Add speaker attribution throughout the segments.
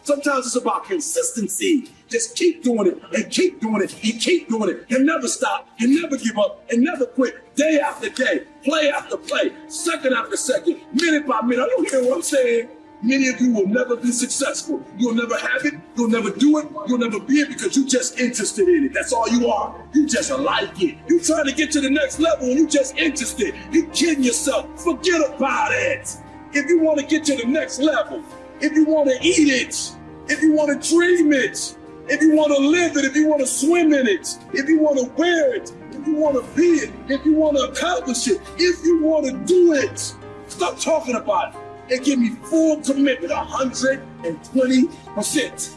Speaker 1: Sometimes it's about consistency. Just keep doing it and keep doing it and keep doing it and never stop and never give up and never quit. Day after day, play after play, second after second, minute by minute. Are you hearing what I'm saying? Many of you will never be successful. You'll never have it. You'll never do it. You'll never be it because you're just interested in it. That's all you are. You just like it. You trying to get to the next level and you just interested. You kidding yourself. Forget about it. If you want to get to the next level, if you want to eat it, if you want to dream it, if you want to live it, if you want to swim in it, if you want to wear it, if you want to be it, if you want to accomplish it, if you want to do it, stop talking about it and give me full commitment, 120%.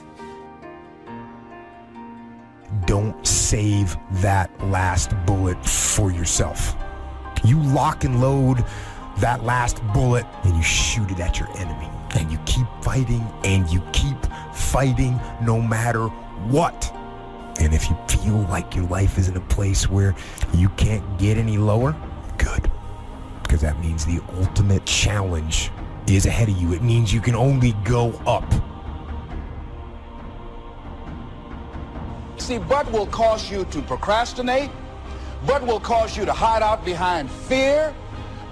Speaker 2: Don't save that last bullet for yourself. You lock and load that last bullet and you shoot it at your enemy. And you keep fighting and you keep fighting no matter what. And if you feel like your life is in a place where you can't get any lower, good. Because that means the ultimate challenge is ahead of you. It means you can only go up.
Speaker 3: See, but will cause you to procrastinate, but will cause you to hide out behind fear,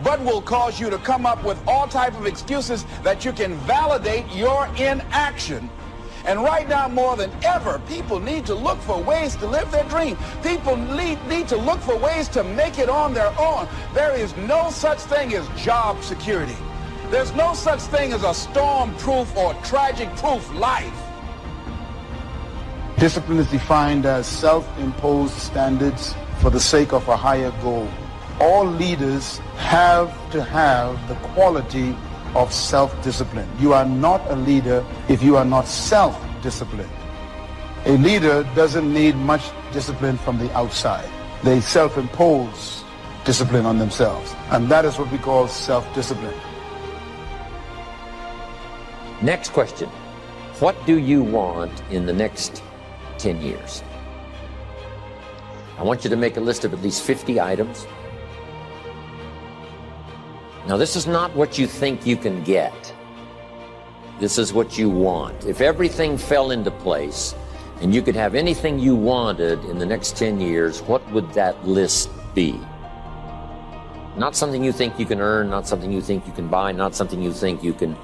Speaker 3: but will cause you to come up with all type of excuses that you can validate your inaction. And right now, more than ever, people need to look for ways to live their dream. People need to look for ways to make it on their own. There is no such thing as job security. There's no such thing as a storm-proof or tragic-proof life.
Speaker 4: Discipline is defined as self-imposed standards for the sake of a higher goal. All leaders have to have the quality of self-discipline. You are not a leader if you are not self-disciplined. A leader doesn't need much discipline from the outside. They self-impose discipline on themselves. And that is what we call self-discipline.
Speaker 5: Next question. What do you want in the next 10 years? I want you to make a list of at least 50 items. Now, this is not what you think you can get. This is what you want. If everything fell into place and you could have anything you wanted in the next 10 years, what would that list be? Not something you think you can earn, not something you think you can buy, not something you think you can,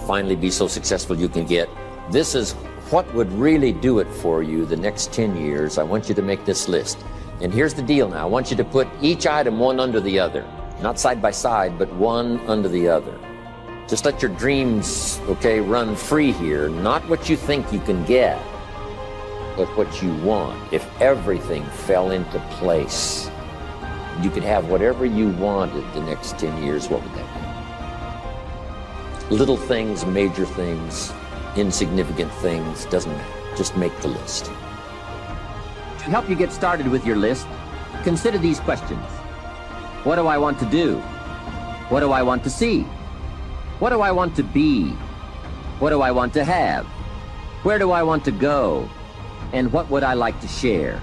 Speaker 5: finally be so successful you can get. This is what would really do it for you the next 10 years. I want you to make this list. And here's the deal now. I want you to put each item one under the other. Not side by side, but one under the other. Just let your dreams, run free here. Not what you think you can get, but what you want. If everything fell into place, you could have whatever you wanted the next 10 years, what would that be? Little things, major things, insignificant things, doesn't matter. Just make the list.
Speaker 6: To help you get started with your list, consider these questions. What do I want to do? What do I want to see? What do I want to be? What do I want to have? Where do I want to go? And what would I like to share?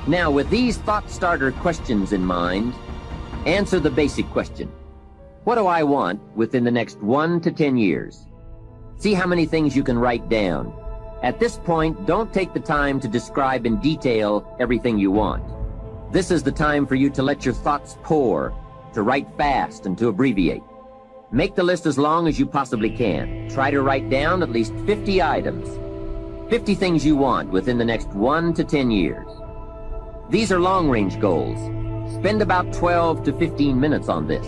Speaker 6: Now, with these thought starter questions in mind, answer the basic question. What do I want within the next 1 to 10 years? See how many things you can write down. At this point, don't take the time to describe in detail everything you want. This is the time for you to let your thoughts pour, to write fast and to abbreviate. Make the list as long as you possibly can. Try to write down at least 50 items, 50 things you want within the next 1 to 10 years. These are long-range goals. Spend about 12 to 15 minutes on this.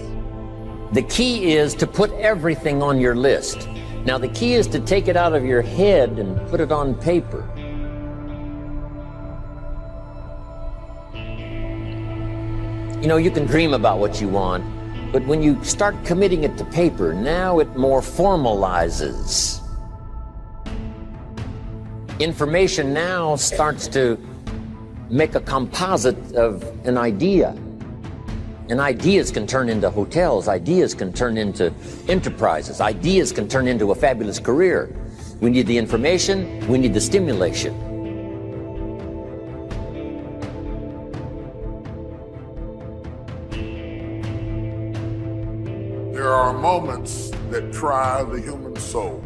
Speaker 5: The key is to put everything on your list. Now, the key is to take it out of your head and put it on paper. You can dream about what you want, but when you start committing it to paper, now it more formalizes. Information now starts to make a composite of an idea. And ideas can turn into hotels, ideas can turn into enterprises, ideas can turn into a fabulous career. We need the information, we need the stimulation.
Speaker 7: There are moments that try the human soul.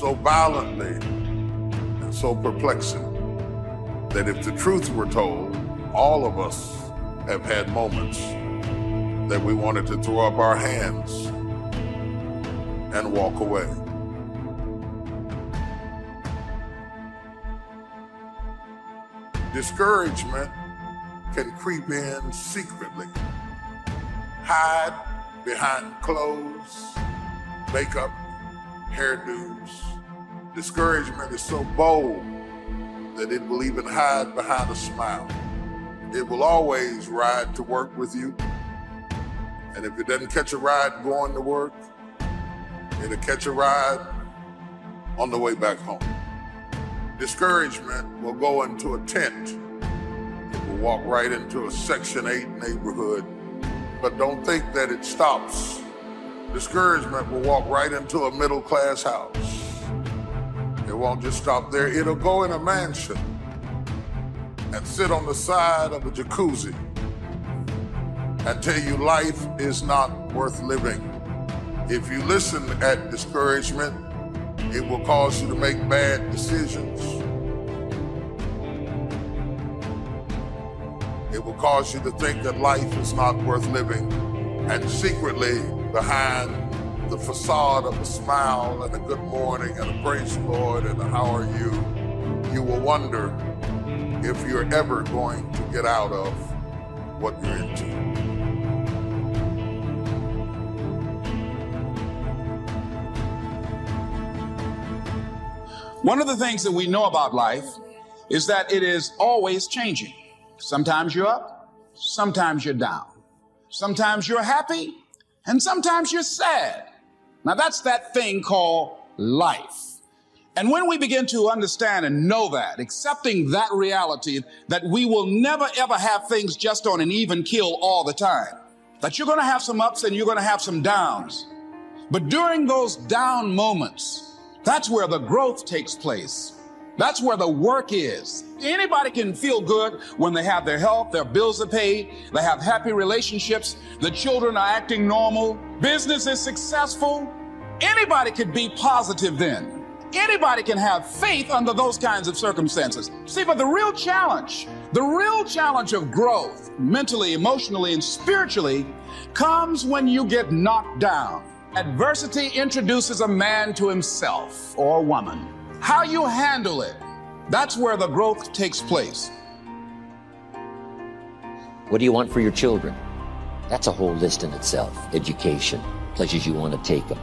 Speaker 7: so violently and so perplexing that if the truth were told, all of us have had moments that we wanted to throw up our hands and walk away. Discouragement can creep in secretly, hide behind clothes, makeup, hairdos. Discouragement is so bold that it will even hide behind a smile. It will always ride to work with you. And if it doesn't catch a ride going to work, it'll catch a ride on the way back home. Discouragement will go into a tent. It will walk right into a Section 8 neighborhood. But don't think that it stops. Discouragement will walk right into a middle-class house. It won't just stop there. It'll go in a mansion and sit on the side of a jacuzzi and tell you life is not worth living. If you listen at discouragement, it will cause you to make bad decisions. It will cause you to think that life is not worth living. And secretly, behind the facade of a smile and a good morning and a praise the Lord and a how are you, you will wonder if you're ever going to get out of what you're into.
Speaker 3: One of the things that we know about life is that it is always changing. Sometimes you're up, sometimes you're down. Sometimes you're happy, and sometimes you're sad. Now that's that thing called life. And when we begin to understand and know that, accepting that reality, that we will never ever have things just on an even keel all the time, that you're going to have some ups and you're going to have some downs. But during those down moments, that's where the growth takes place. That's where the work is. Anybody can feel good when they have their health, their bills are paid, they have happy relationships, the children are acting normal, business is successful. Anybody could be positive then. Anybody can have faith under those kinds of circumstances. See, but the real challenge of growth, mentally, emotionally, and spiritually, comes when you get knocked down. Adversity introduces a man to himself or a woman. How you handle it, that's where the growth takes place.
Speaker 5: What do you want for your children? That's a whole list in itself. Education, places you want to take them.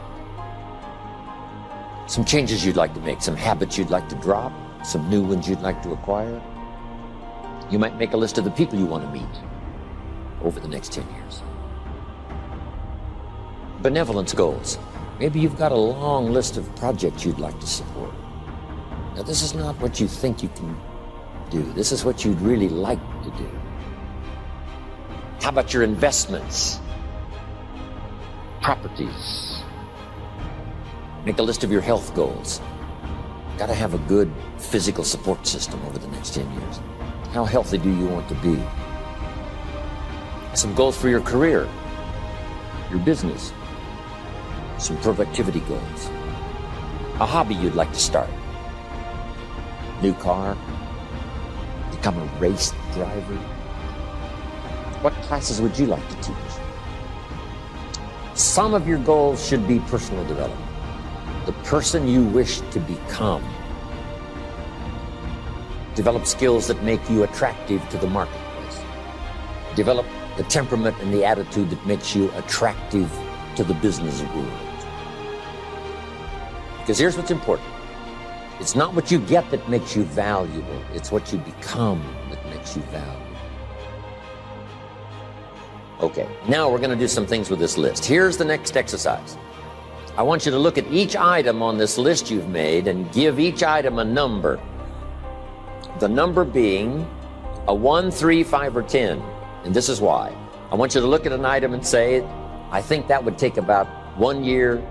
Speaker 5: Some changes you'd like to make, some habits you'd like to drop, some new ones you'd like to acquire. You might make a list of the people you want to meet over the next 10 years. Benevolence goals. Maybe you've got a long list of projects you'd like to support. Now, this is not what you think you can do. This is what you'd really like to do. How about your investments? Properties. Make a list of your health goals. Got to have a good physical support system over the next 10 years. How healthy do you want to be? Some goals for your career, your business. Some productivity goals. A hobby you'd like to start. New car. Become a race driver. What classes would you like to teach? Some of your goals should be personal development. The person you wish to become. Develop skills that make you attractive to the marketplace. Develop the temperament and the attitude that makes you attractive to the business world. Because here's what's important. It's not what you get that makes you valuable. It's what you become that makes you valuable. Okay, now we're going to do some things with this list. Here's the next exercise. I want you to look at each item on this list you've made and give each item a number. The number being a 1, 3, 5, or 10. And this is why. I want you to look at an item and say, I think that would take about 1 year.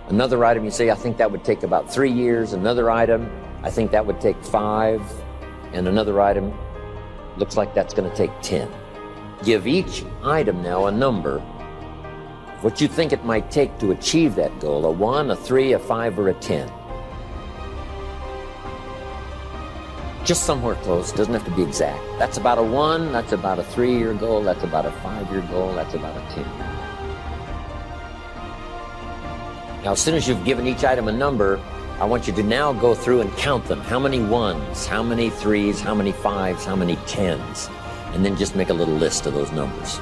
Speaker 5: Another item, you say, I think that would take about 3 years. Another item, I think that would take 5. And another item, looks like that's going to take 10. Give each item now a number, what you think it might take to achieve that goal, a 1, a 3, a 5, or a 10. Just somewhere close, doesn't have to be exact. That's about a 1, that's about a 3-year goal, that's about a 5-year goal, that's about a 10-year. Now, as soon as you've given each item a number, I want you to now go through and count them. How many 1s, how many 3s, how many 5s, how many 10s? And then just make a little list of those numbers.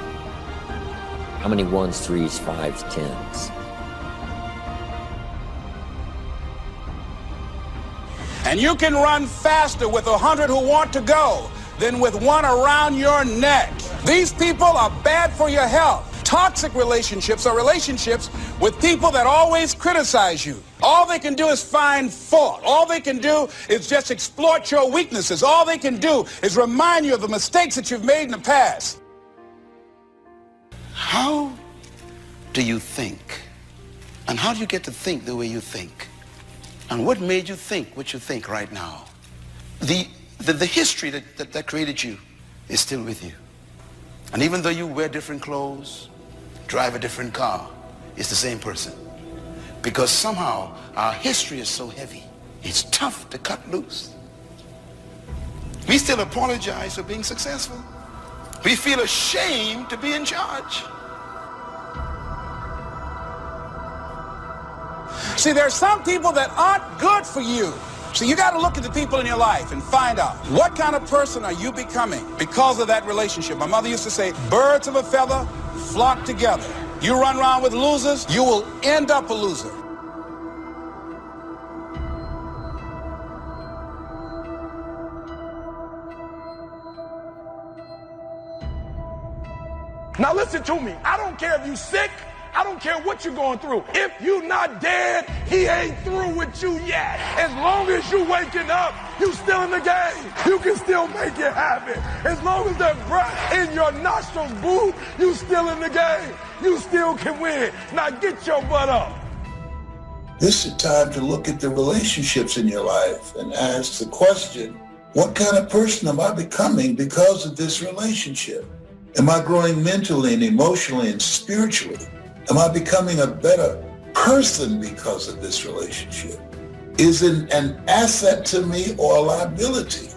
Speaker 5: How many 1s, 3s, 5s, 10s?
Speaker 3: And you can run faster with 100 who want to go than with one around your neck. These people are bad for your health. Toxic relationships are relationships with people that always criticize you. All they can do is find fault. All they can do is just exploit your weaknesses. All they can do is remind you of the mistakes that you've made in the past.
Speaker 8: How do you think? And how do you get to think the way you think? And what made you think what you think right now? The history that created you is still with you. And even though you wear different clothes, drive a different car, it's the same person. Because somehow our history is so heavy, it's tough to cut loose. We still apologize for being successful. We feel ashamed to be in charge.
Speaker 3: See, there are some people that aren't good for you. So you got to look at the people in your life and find out what kind of person are you becoming because of that relationship. My mother used to say, birds of a feather flock together. You run around with losers, you will end up a loser.
Speaker 1: Now listen to me. I don't care if you're sick. I don't care what you're going through. If you're not dead, he ain't through with you yet. As long as you waking up, you still in the game. You can still make it happen. As long as that breath in your nostrils, boo, you still in the game. You still can win. Now get your butt up.
Speaker 9: This is time to look at the relationships in your life and ask the question, what kind of person am I becoming because of this relationship? Am I growing mentally and emotionally and spiritually? Am I becoming a better person because of this relationship? Is it an asset to me or a liability?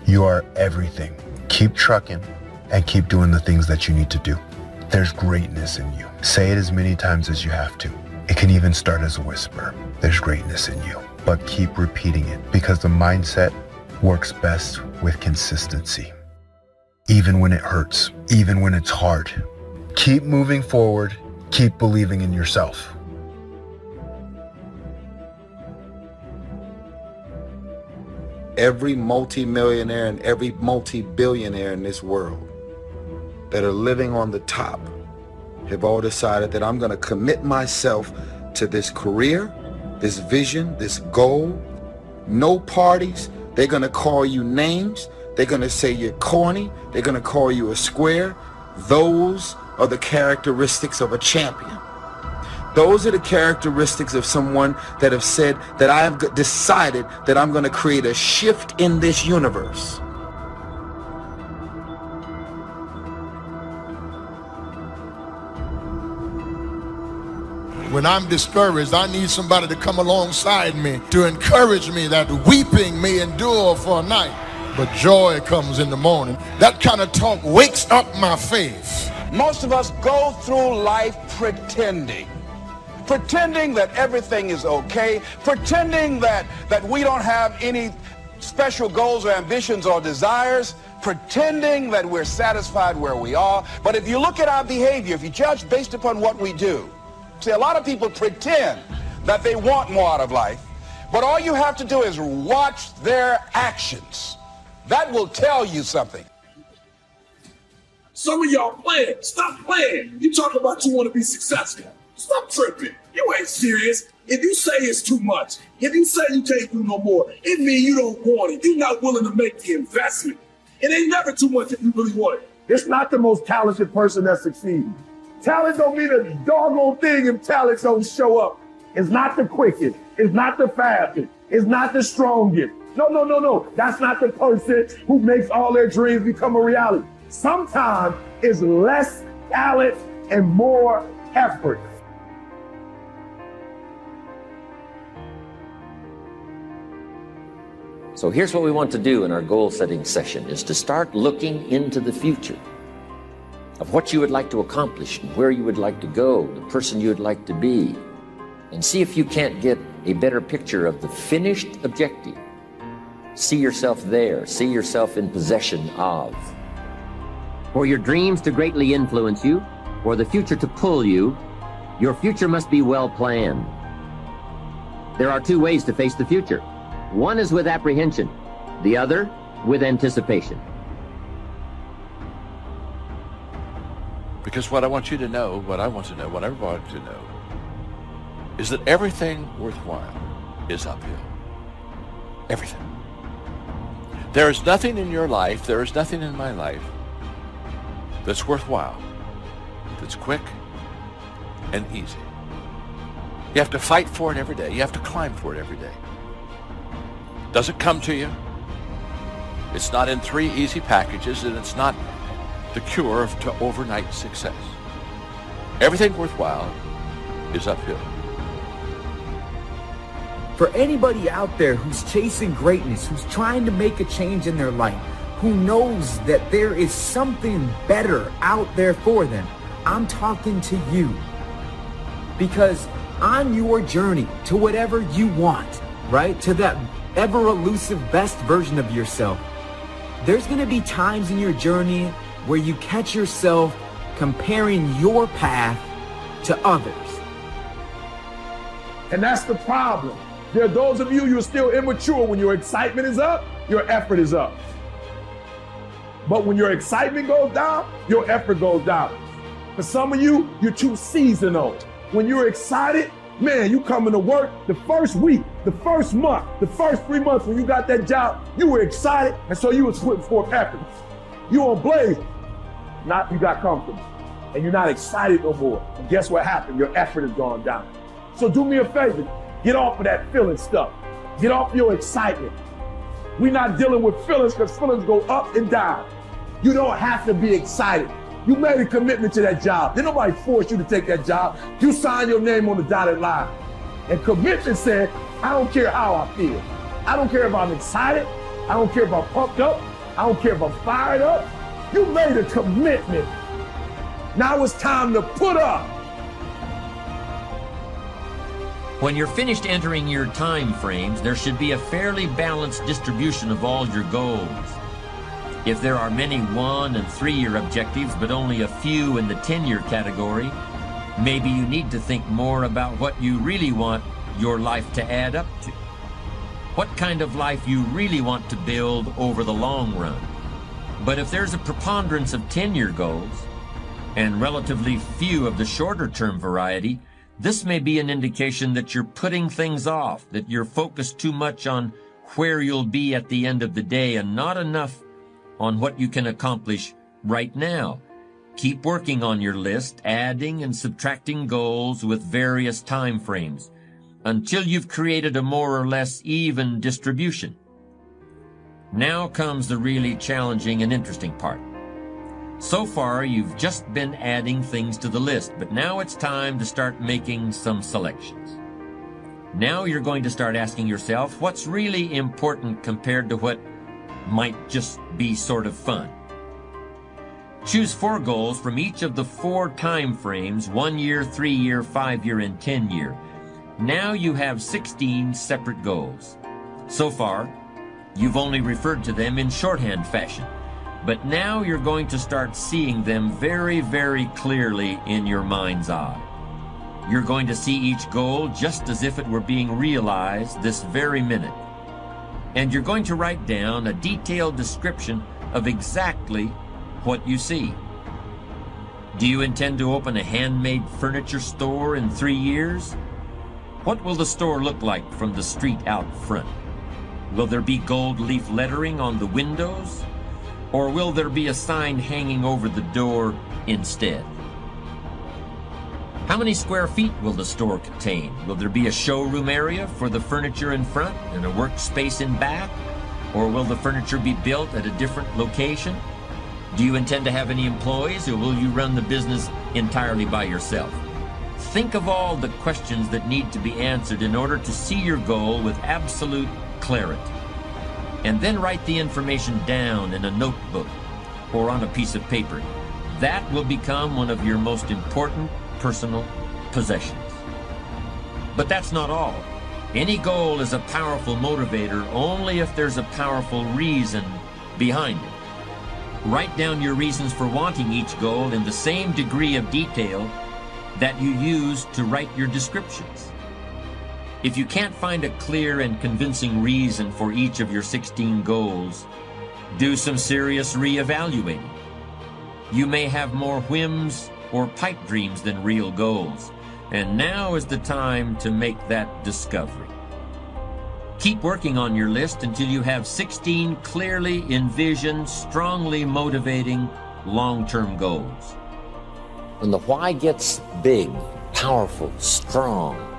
Speaker 2: You are everything. Keep trucking and keep doing the things that you need to do. There's greatness in you. Say it as many times as you have to. It can even start as a whisper. There's greatness in you, but keep repeating it because the mindset works best with consistency. Even when it hurts, even when it's hard. Keep moving forward, keep believing in yourself.
Speaker 4: Every multimillionaire and every multi-billionaire in this world that are living on the top have all decided that I'm going to commit myself to this career, this vision, this goal. No parties. They're going to call you names. They're going to say you're corny. They're going to call you a square. Those are the characteristics of a champion. Those are the characteristics of someone that have said that I have decided that I'm going to create a shift in this universe.
Speaker 10: When I'm discouraged, I need somebody to come alongside me to encourage me that weeping may endure for a night, but joy comes in the morning. That kind of talk wakes up my faith.
Speaker 3: Most of us go through life pretending that everything is okay, pretending that we don't have any special goals or ambitions or desires, pretending that we're satisfied where we are. But if you look at our behavior, if you judge based upon what we do, see, a lot of people pretend that they want more out of life, but all you have to do is watch their actions. That will tell you something.
Speaker 1: Some of y'all playing. Stop playing. You talk about you want to be successful. Stop tripping. You ain't serious. If you say it's too much, if you say you can't do no more, it means you don't want it. You're not willing to make the investment. It ain't never too much if you really want it. It's not the most talented person that succeeds. Talent don't mean a doggone thing if talent don't show up. It's not the quickest. It's not the fastest. It's not the strongest. No. That's not the person who makes all their dreams become a reality. Sometimes it's less talent and more effort.
Speaker 5: So here's what we want to do in our goal setting session, is to start looking into the future of what you would like to accomplish and where you would like to go, the person you would like to be, and see if you can't get a better picture of the finished objective. See yourself there, see yourself in possession of.
Speaker 6: For your dreams to greatly influence you, or the future to pull you, your future must be well planned. There are two ways to face the future. One is with apprehension, the other with anticipation.
Speaker 11: Because what I want you to know, what I want to know, what I want to know, is that everything worthwhile is uphill. Everything. There is nothing in your life, there is nothing in my life that's worthwhile, that's quick and easy. You have to fight for it every day. You have to climb for it every day. Doesn't come to you. It's not in 3 easy packages, and it's not the cure to overnight success. Everything worthwhile is uphill.
Speaker 12: For anybody out there who's chasing greatness, who's trying to make a change in their life, who knows that there is something better out there for them, I'm talking to you. Because on your journey to whatever you want, right, to that ever elusive best version of yourself, there's going to be times in your journey where you catch yourself comparing your path to others.
Speaker 1: And that's the problem. There are those of you who are still immature. When your excitement is up, your effort is up. But when your excitement goes down, your effort goes down. For some of you, you're too seasonal. When you're excited, man, you coming to work the first week, the first month, the first 3 months when you got that job, you were excited, and so you was putting forth effort. You on blaze, not you got comfortable, and you're not excited no more. And guess what happened? Your effort has gone down. So do me a favor, get off of that feeling stuff. Get off your excitement. We're not dealing with feelings because feelings go up and down. You don't have to be excited. You made a commitment to that job. Did nobody force you to take that job? You signed your name on the dotted line. And commitment said, I don't care how I feel. I don't care if I'm excited. I don't care if I'm pumped up. I don't care if I'm fired up. You made a commitment. Now it's time to put up.
Speaker 5: When you're finished entering your time frames, there should be a fairly balanced distribution of all your goals. If there are many 1- and 3-year objectives, but only a few in the 10-year category, maybe you need to think more about what you really want your life to add up to. What kind of life you really want to build over the long run. But if there's a preponderance of 10-year goals, and relatively few of the shorter-term variety, this may be an indication that you're putting things off, that you're focused too much on where you'll be at the end of the day and not enough on what you can accomplish right now. Keep working on your list, adding and subtracting goals with various time frames until you've created a more or less even distribution. Now comes the really challenging and interesting part. So far, you've just been adding things to the list, but now it's time to start making some selections. Now you're going to start asking yourself what's really important compared to what might just be sort of fun. Choose 4 goals from each of the 4 time frames, 1 year, 3 year, 5 year, and 10 year. Now you have 16 separate goals. So far, you've only referred to them in shorthand fashion, but now you're going to start seeing them very, very clearly in your mind's eye. You're going to see each goal just as if it were being realized this very minute. And you're going to write down a detailed description of exactly what you see. Do you intend to open a handmade furniture store in 3 years? What will the store look like from the street out front? Will there be gold leaf lettering on the windows? Or will there be a sign hanging over the door instead? How many square feet will the store contain? Will there be a showroom area for the furniture in front and a workspace in back? Or will the furniture be built at a different location? Do you intend to have any employees, or will you run the business entirely by yourself? Think of all the questions that need to be answered in order to see your goal with absolute clarity. and then write the information down in a notebook or on a piece of paper. That will become one of your most important personal possessions. But that's not all. Any goal is a powerful motivator only if there's a powerful reason behind it. Write down your reasons for wanting each goal in the same degree of detail that you use to write your descriptions. If you can't find a clear and convincing reason for each of your 16 goals, do some serious reevaluating. You may have more whims or pipe dreams than real goals, and now is the time to make that discovery. Keep working on your list until you have 16 clearly envisioned, strongly motivating, long-term goals. When the why gets big, powerful, strong,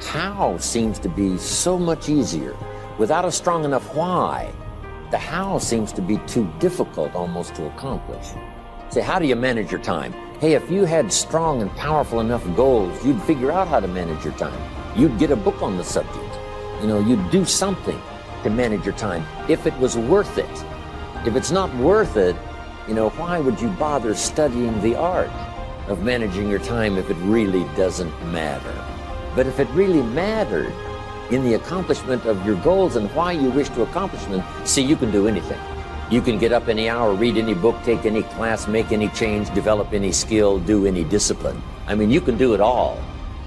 Speaker 5: how seems to be so much easier. Without a strong enough why, the how seems to be too difficult almost to accomplish. Say, how do you manage your time? Hey, if you had strong and powerful enough goals, you'd figure out how to manage your time. You'd get a book on the subject. You'd do something to manage your time if it was worth it. If it's not worth it, why would you bother studying the art of managing your time if it really doesn't matter? But if it really mattered in the accomplishment of your goals and why you wish to accomplish them, see, you can do anything. You can get up any hour, read any book, take any class, make any change, develop any skill, do any discipline. You can do it all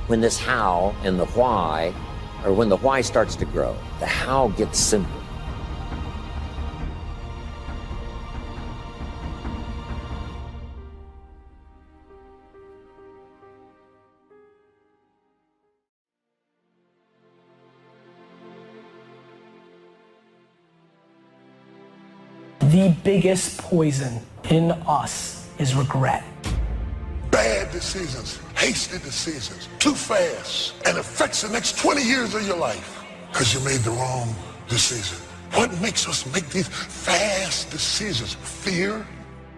Speaker 5: when this how and the why, or when the why starts to grow. The how gets simple.
Speaker 13: The biggest poison in us is regret.
Speaker 7: Bad decisions, hasty decisions, too fast, and affects the next 20 years of your life because you made the wrong decision. What makes us make these fast decisions? Fear?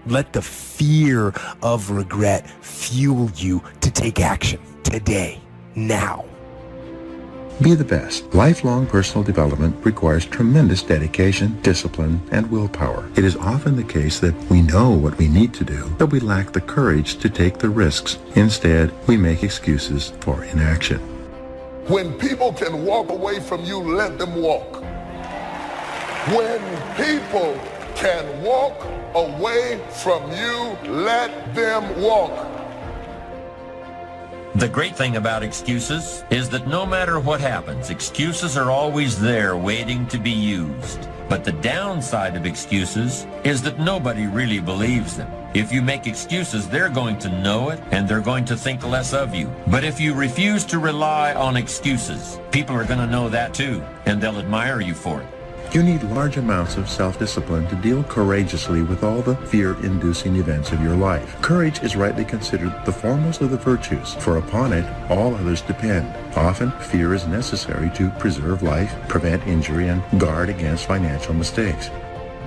Speaker 2: Let the fear of regret fuel you to take action today, now.
Speaker 14: Be the best. Lifelong personal development requires tremendous dedication, discipline, and willpower. It is often the case that we know what we need to do, but we lack the courage to take the risks. Instead, we make excuses for inaction.
Speaker 7: When people can walk away from you, let them walk. When people can walk away from you, let them walk.
Speaker 5: The great thing about excuses is that no matter what happens, excuses are always there waiting to be used. But the downside of excuses is that nobody really believes them. If you make excuses, they're going to know it and they're going to think less of you. But if you refuse to rely on excuses, people are going to know that too, and they'll admire you for it.
Speaker 14: You need large amounts of self-discipline to deal courageously with all the fear-inducing events of your life. Courage is rightly considered the foremost of the virtues, for upon it all others depend. Often, fear is necessary to preserve life, prevent injury, and guard against financial mistakes.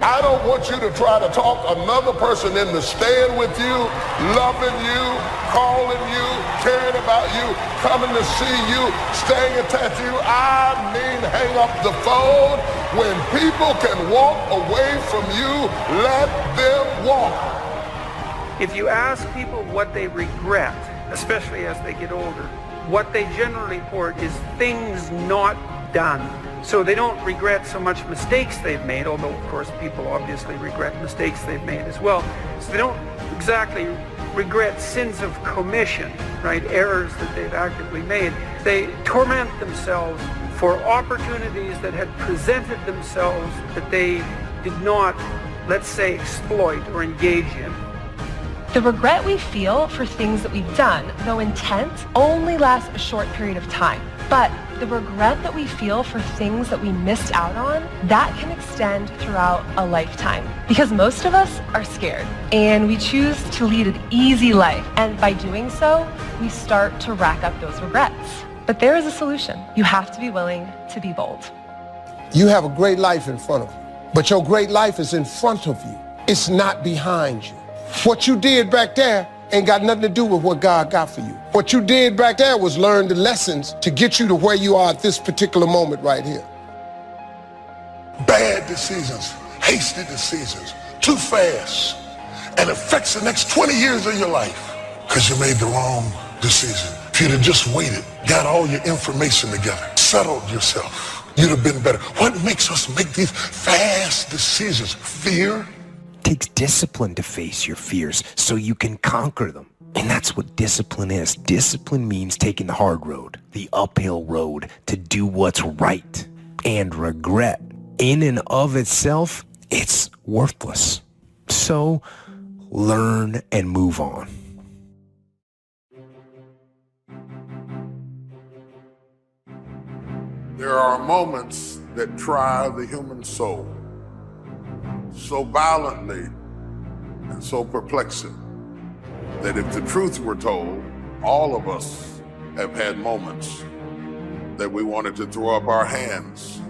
Speaker 7: I don't want you to try to talk another person into staying with you, loving you, calling you, caring about you, coming to see you, staying attached to you. I mean, hang up the phone. When people can walk away from you, let them walk.
Speaker 15: If you ask people what they regret, especially as they get older, what they generally report is things not done. So they don't regret so much mistakes they've made, although of course people obviously regret mistakes they've made as well. So they don't exactly regret sins of commission, right? Errors that they've actively made. They torment themselves for opportunities that had presented themselves that they did not, let's say, exploit or engage in.
Speaker 16: The regret we feel for things that we've done, though intent, only lasts a short period of time. But the regret that we feel for things that we missed out on, that can extend throughout a lifetime. Because most of us are scared, and we choose to lead an easy life. And by doing so, we start to rack up those regrets. But there is a solution. You have to be willing to be bold.
Speaker 17: You have a great life in front of you, but your great life is in front of you. It's not behind you. What you did back there ain't got nothing to do with what God got for you. What you did back there was learn the lessons to get you to where you are at this particular moment right here.
Speaker 7: Bad decisions, hasty decisions, too fast, and affects the next 20 years of your life because you made the wrong decision. If you'd have just waited, got all your information together, settled yourself, you'd have been better. What makes us make these fast decisions? Fear?
Speaker 2: It takes discipline to face your fears so you can conquer them. And that's what discipline is. Discipline means taking the hard road, the uphill road, to do what's right. And regret, in and of itself, it's worthless. So, learn and move on.
Speaker 7: There are moments that try the human soul so violently and so perplexing that if the truth were told, all of us have had moments that we wanted to throw up our hands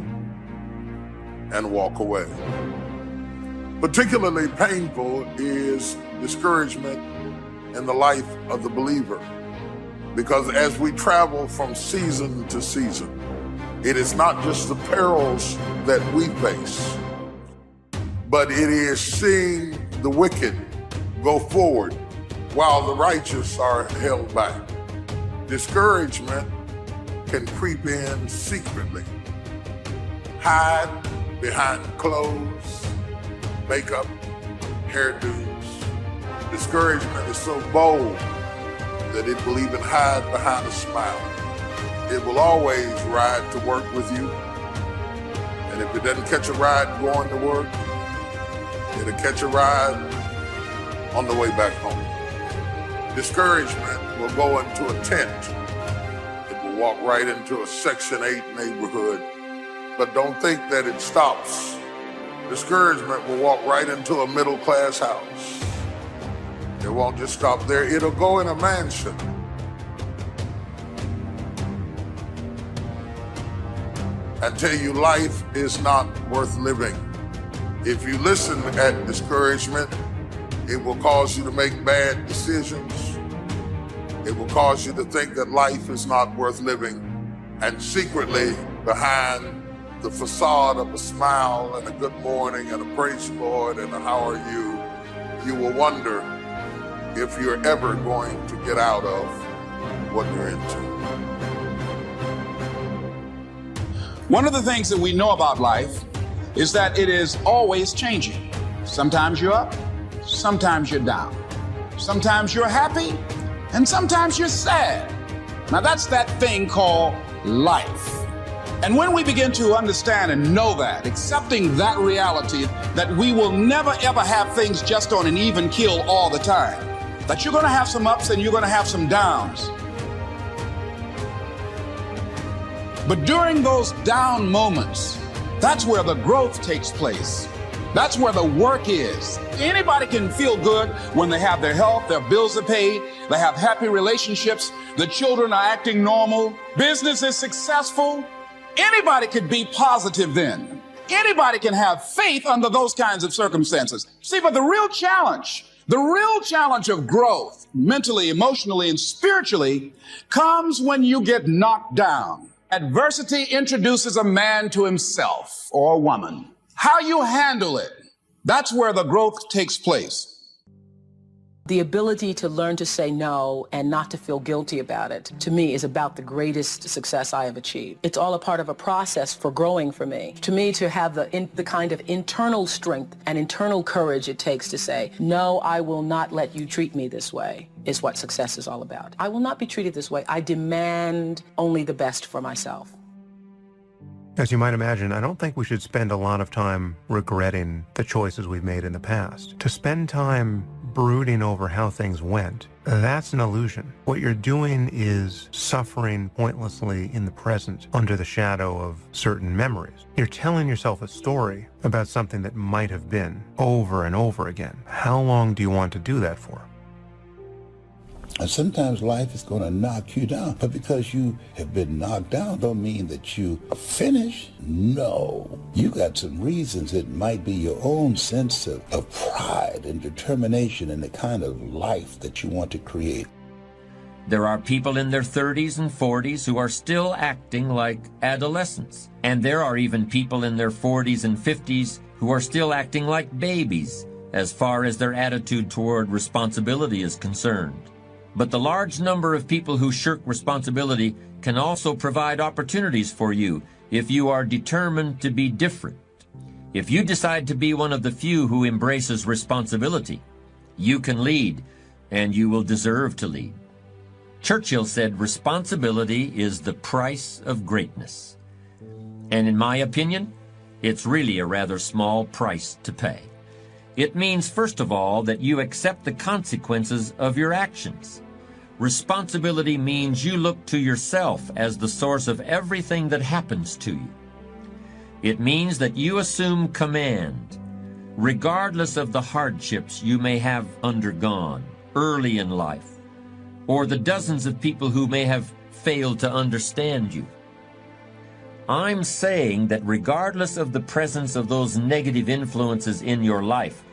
Speaker 7: and walk away. Particularly painful is discouragement in the life of the believer, because as we travel from season to season, it is not just the perils that we face, but it is seeing the wicked go forward while the righteous are held back. Discouragement can creep in secretly, hide behind clothes, makeup, hairdos. Discouragement is so bold that it will even hide behind a smile. It will always ride to work with you. And if it doesn't catch a ride going to work, it'll catch a ride on the way back home. Discouragement will go into a tent. It will walk right into a Section 8 neighborhood. But don't think that it stops. Discouragement will walk right into a middle-class house. It won't just stop there. It'll go in a mansion. And tell you life is not worth living. If you listen at discouragement, it will cause you to make bad decisions. It will cause you to think that life is not worth living. And secretly, behind the facade of a smile and a good morning and a praise the Lord and a how are you, you will wonder if you're ever going to get out of what you're into.
Speaker 3: One of the things that we know about life is that it is always changing. Sometimes you're up, sometimes you're down. Sometimes you're happy, and sometimes you're sad. Now that's that thing called life. And when we begin to understand and know that, accepting that reality that we will never ever have things just on an even keel all the time, that you're gonna have some ups and you're gonna have some downs. But during those down moments, that's where the growth takes place. That's where the work is. Anybody can feel good when they have their health, their bills are paid, they have happy relationships, the children are acting normal, business is successful. Anybody could be positive then. Anybody can have faith under those kinds of circumstances. See, but the real challenge of growth, mentally, emotionally, and spiritually, comes when you get knocked down. Adversity introduces a man to himself or a woman. How you handle it, that's where the growth takes place.
Speaker 18: The ability to learn to say no and not to feel guilty about it, to me, is about the greatest success I have achieved. It's all a part of a process for growing for me. To me, to have the kind of internal strength and internal courage it takes to say, no, I will not let you treat me this way, is what success is all about. I will not be treated this way. I demand only the best for myself.
Speaker 14: As you might imagine, I don't think we should spend a lot of time regretting the choices we've made in the past. To spend time brooding over how things went, that's an illusion. What you're doing is suffering pointlessly in the present under the shadow of certain memories. You're telling yourself a story about something that might have been over and over again. How long do you want to do that for?
Speaker 9: And sometimes life is going to knock you down. But because you have been knocked down don't mean that you are finished. No. You got some reasons. It might be your own sense of pride and determination in the kind of life that you want to create.
Speaker 5: There are people in their 30s and 40s who are still acting like adolescents. And there are even people in their 40s and 50s who are still acting like babies as far as their attitude toward responsibility is concerned. But the large number of people who shirk responsibility can also provide opportunities for you if you are determined to be different. If you decide to be one of the few who embraces responsibility, you can lead, and you will deserve to lead. Churchill said responsibility is the price of greatness. And in my opinion, it's really a rather small price to pay. It means, first of all, that you accept the consequences of your actions. Responsibility means you look to yourself as the source of everything that happens to you. It means that you assume command, regardless of the hardships you may have undergone early in life, or the dozens of people who may have failed to understand you. I'm saying that regardless of the presence of those negative influences in your life,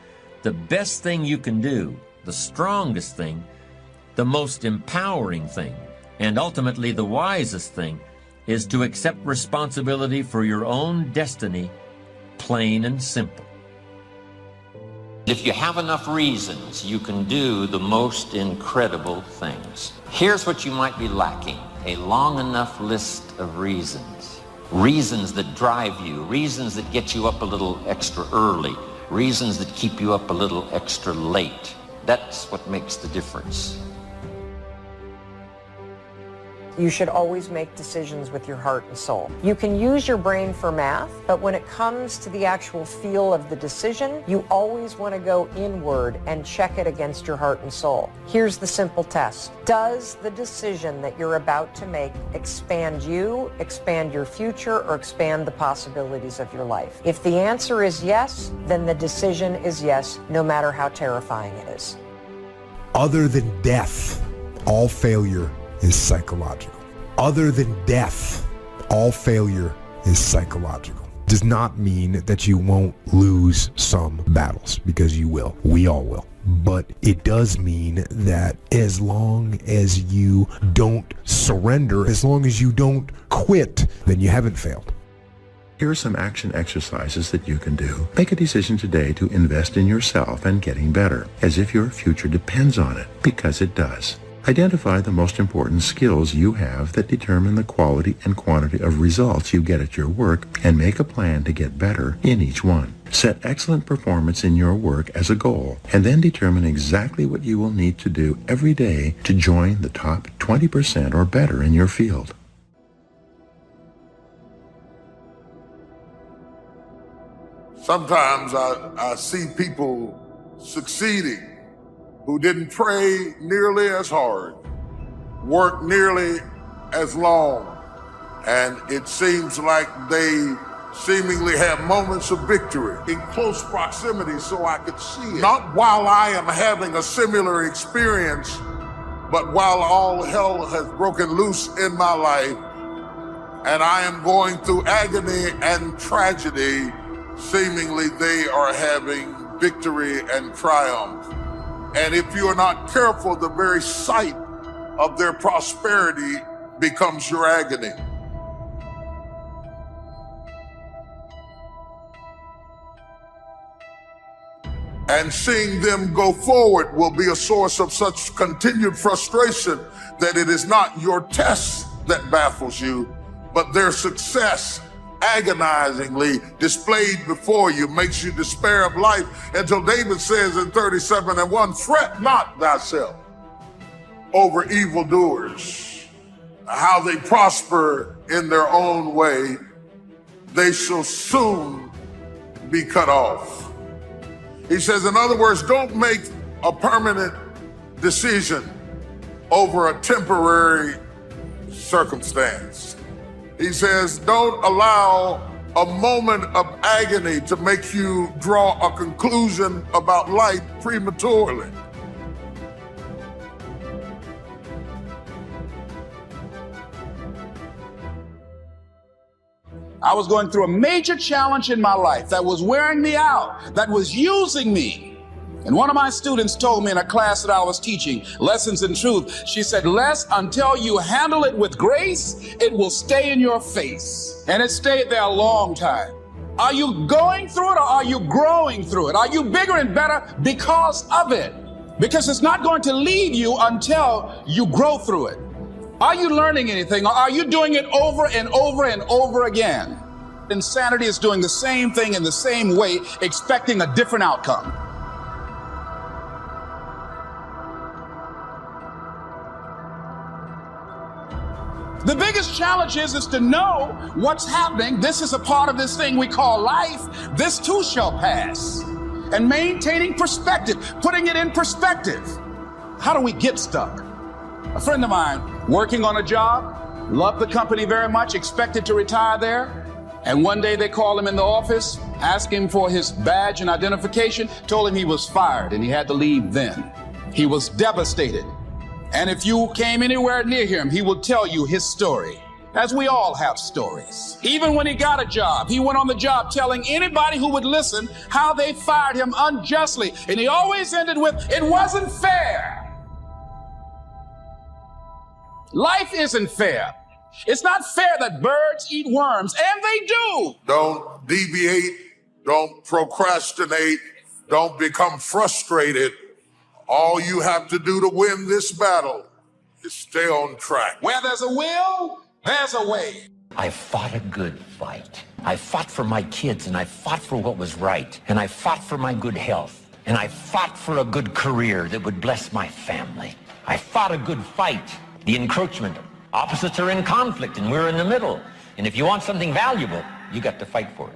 Speaker 5: the best thing you can do, the strongest thing, the most empowering thing, and ultimately the wisest thing, is to accept responsibility for your own destiny, plain and simple. If you have enough reasons, you can do the most incredible things. Here's what you might be lacking: a long enough list of reasons. Reasons that drive you, reasons that get you up a little extra early, reasons that keep you up a little extra late. That's what makes the difference.
Speaker 19: You should always make decisions with your heart and soul. You can use your brain for math, but when it comes to the actual feel of the decision, you always want to go inward and check it against your heart and soul. Here's the simple test. Does the decision that you're about to make expand you, expand your future, or expand the possibilities of your life? If the answer is yes, then the decision is yes, no matter how terrifying it is.
Speaker 2: Other than death, all failure is psychological. Other than death, all failure is psychological. Does not mean that you won't lose some battles, because you will. We all will. But it does mean that as long as you don't surrender, as long as you don't quit, then you haven't failed.
Speaker 14: Here are some action exercises that you can do. Make a decision today to invest in yourself and getting better, as if your future depends on it, because it does. Identify the most important skills you have that determine the quality and quantity of results you get at your work, and make a plan to get better in each one. Set excellent performance in your work as a goal, and then determine exactly what you will need to do every day to join the top 20% or better in your field.
Speaker 7: Sometimes I see people succeeding who didn't pray nearly as hard, work nearly as long, and it seems like they seemingly have moments of victory in close proximity so I could see it. Not while I am having a similar experience, but while all hell has broken loose in my life and I am going through agony and tragedy, seemingly they are having victory and triumph. And if you are not careful, the very sight of their prosperity becomes your agony. And seeing them go forward will be a source of such continued frustration that it is not your test that baffles you, but their success agonizingly displayed before you makes you despair of life, until David says in 37:1, fret not thyself over evildoers, how they prosper in their own way, they shall soon be cut off. He says, in other words, don't make a permanent decision over a temporary circumstance. He says, don't allow a moment of agony to make you draw a conclusion about life prematurely.
Speaker 3: I was going through a major challenge in my life that was wearing me out, that was using me. And one of my students told me in a class that I was teaching, Lessons in Truth, she said, Les, until you handle it with grace, it will stay in your face. And it stayed there a long time. Are you going through it or are you growing through it? Are you bigger and better because of it? Because it's not going to leave you until you grow through it. Are you learning anything or are you doing it over and over and over again? Insanity is doing the same thing in the same way, expecting a different outcome. The biggest challenge is to know what's happening. This is a part of this thing we call life. This too shall pass. And maintaining perspective, putting it in perspective. How do we get stuck? A friend of mine working on a job, loved the company very much, expected to retire there. And one day they called him in the office, asked him for his badge and identification, told him he was fired and he had to leave then. He was devastated. And if you came anywhere near him, he would tell you his story, as we all have stories. Even when he got a job, he went on the job telling anybody who would listen how they fired him unjustly. And he always ended with, it wasn't fair. Life isn't fair. It's not fair that birds eat worms, and they do.
Speaker 7: Don't deviate, don't procrastinate, don't become frustrated. All you have to do to win this battle is stay on track.
Speaker 3: Where there's a will, there's a way.
Speaker 20: I fought a good fight. I fought for my kids, and I fought for what was right. And I fought for my good health. And I fought for a good career that would bless my family. I fought a good fight. The encroachment. Opposites are in conflict, and we're in the middle. And if you want something valuable, you got to fight for it.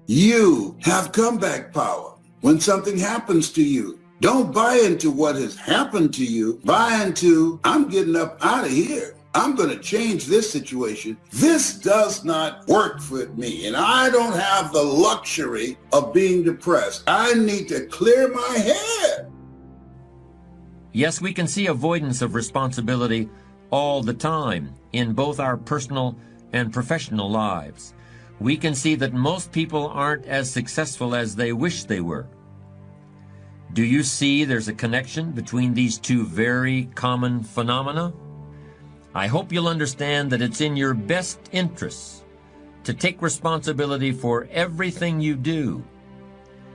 Speaker 9: You have comeback power when something happens to you. Don't buy into what has happened to you. Buy into, I'm getting up out of here. I'm going to change this situation. This does not work for me, and I don't have the luxury of being depressed. I need to clear my head.
Speaker 6: Yes, we can see avoidance of responsibility all the time in both our personal and professional lives. We can see that most people aren't as successful as they wish they were. Do you see there's a connection between these two very common phenomena? I hope you'll understand that it's in your best interests to take responsibility for everything you do.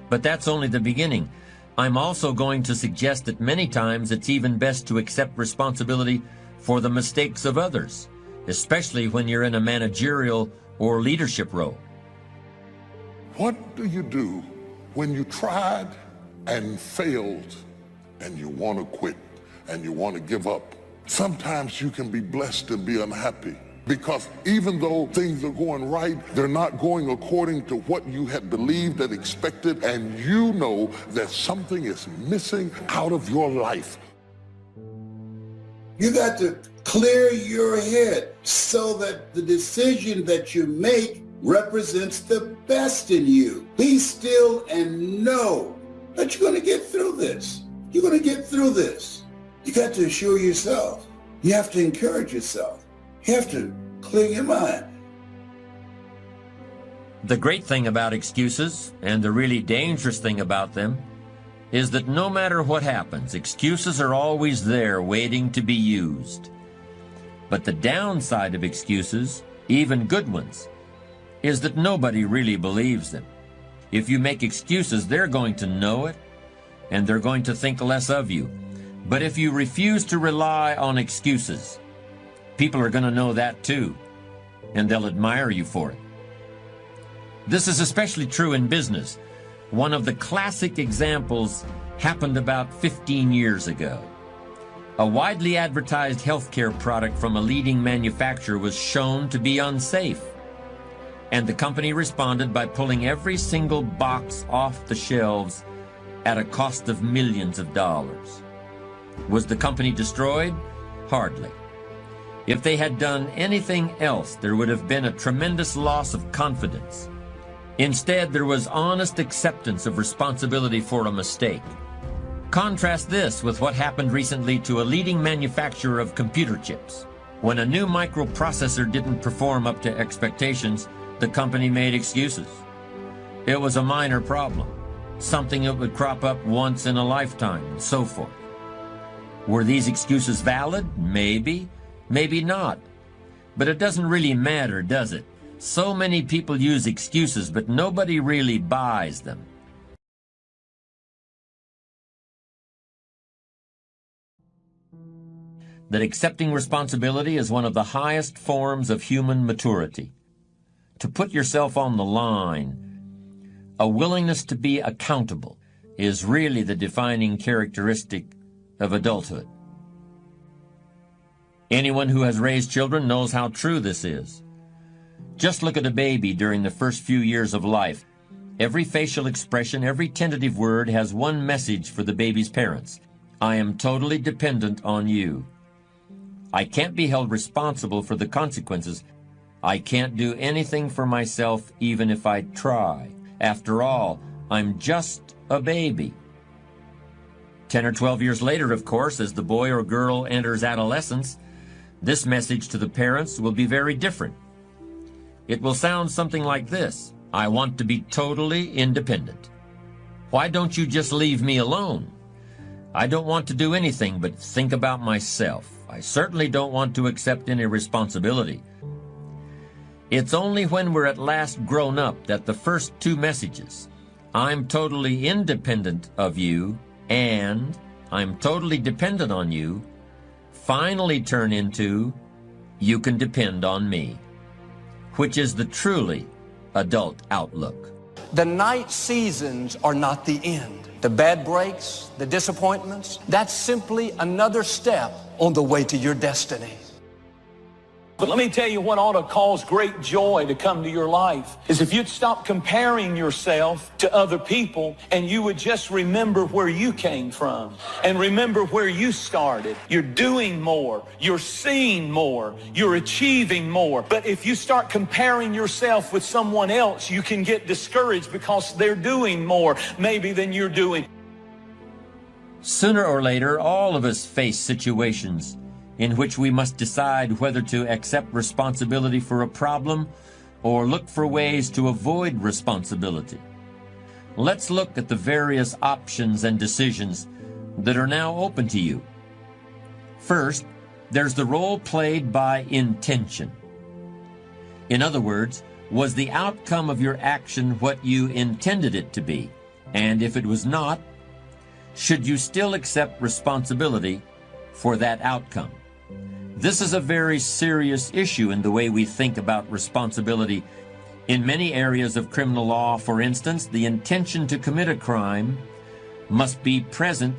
Speaker 6: But that's only the beginning. I'm also going to suggest that many times it's even best to accept responsibility for the mistakes of others, especially when you're in a managerial or leadership role.
Speaker 7: What do you do when you tried and failed and you want to quit and you want to give up? Sometimes you can be blessed and be unhappy because even though things are going right, they're not going according to what you had believed and expected, and you know that something is missing out of your life.
Speaker 9: You got to clear your head so that the decision that you make represents the best in you. Be still and know that you're going to get through this. You're going to get through this. You got to assure yourself. You have to encourage yourself. You have to clear your mind.
Speaker 6: The great thing about excuses, and the really dangerous thing about them, is that no matter what happens, excuses are always there waiting to be used. But the downside of excuses, even good ones, is that nobody really believes them. If you make excuses, they're going to know it, and they're going to think less of you. But if you refuse to rely on excuses, people are going to know that too, and they'll admire you for it. This is especially true in business. One of the classic examples happened about 15 years ago. A widely advertised healthcare product from a leading manufacturer was shown to be unsafe, and the company responded by pulling every single box off the shelves at a cost of millions of dollars. Was the company destroyed? Hardly. If they had done anything else, there would have been a tremendous loss of confidence. Instead, there was honest acceptance of responsibility for a mistake. Contrast this with what happened recently to a leading manufacturer of computer chips. When a new microprocessor didn't perform up to expectations, the company made excuses. It was a minor problem.
Speaker 5: something that would crop up once in a lifetime, and so forth. Were these excuses valid? Maybe, maybe not. But it doesn't really matter, does it? So many people use excuses, but nobody really buys them. That accepting responsibility is one of the highest forms of human maturity. To put yourself on the line, a willingness to be accountable, is really the defining characteristic of adulthood. Anyone who has raised children knows how true this is. Just look at a baby during the first few years of life. Every facial expression, every tentative word has one message for the baby's parents. I am totally dependent on you. I can't be held responsible for the consequences. I can't do anything for myself even if I try. After all, I'm just a baby. 10 or 12 years later, of course, as the boy or girl enters adolescence, this message to the parents will be very different. It will sound something like this: I want to be totally independent. Why don't you just leave me alone? I don't want to do anything but think about myself. I certainly don't want to accept any responsibility. It's only when we're at last grown up that the first two messages, I'm totally independent of you and I'm totally dependent on you, finally turn into you can depend on me, which is the truly adult outlook.
Speaker 21: The night seasons are not the end. The bad breaks, the disappointments, that's simply another step on the way to your destiny.
Speaker 22: But let me tell you what ought to cause great joy to come to your life is if you'd stop comparing yourself to other people and you would just remember where you came from and remember where you started. You're doing more, you're seeing more, you're achieving more. But if you start comparing yourself with someone else, you can get discouraged because they're doing more maybe than you're doing.
Speaker 5: Sooner or later, all of us face situations in which we must decide whether to accept responsibility for a problem or look for ways to avoid responsibility. Let's look at the various options and decisions that are now open to you. First, there's the role played by intention. In other words, was the outcome of your action what you intended it to be? And if it was not, should you still accept responsibility for that outcome? This is a very serious issue in the way we think about responsibility. In many areas of criminal law, for instance, the intention to commit a crime must be present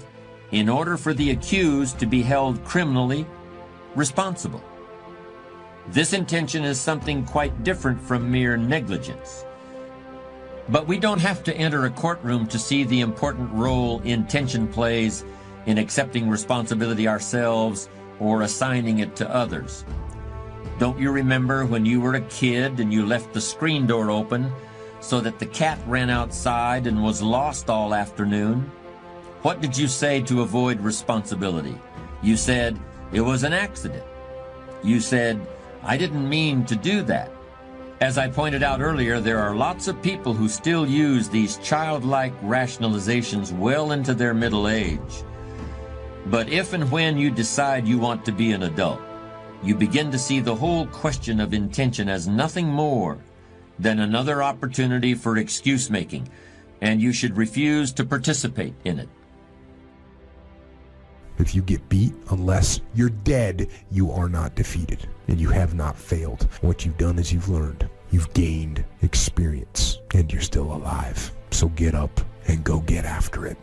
Speaker 5: in order for the accused to be held criminally responsible. This intention is something quite different from mere negligence. But we don't have to enter a courtroom to see the important role intention plays in accepting responsibility ourselves or assigning it to others. Don't you remember when you were a kid and you left the screen door open so that the cat ran outside and was lost all afternoon? What did you say to avoid responsibility? You said, it was an accident. You said, I didn't mean to do that. As I pointed out earlier, there are lots of people who still use these childlike rationalizations well into their middle age. But if and when you decide you want to be an adult, you begin to see the whole question of intention as nothing more than another opportunity for excuse making, and you should refuse to participate in it.
Speaker 2: If you get beat, unless you're dead, you are not defeated, and you have not failed. What you've done is you've learned, you've gained experience, and you're still alive. So get up and go get after it.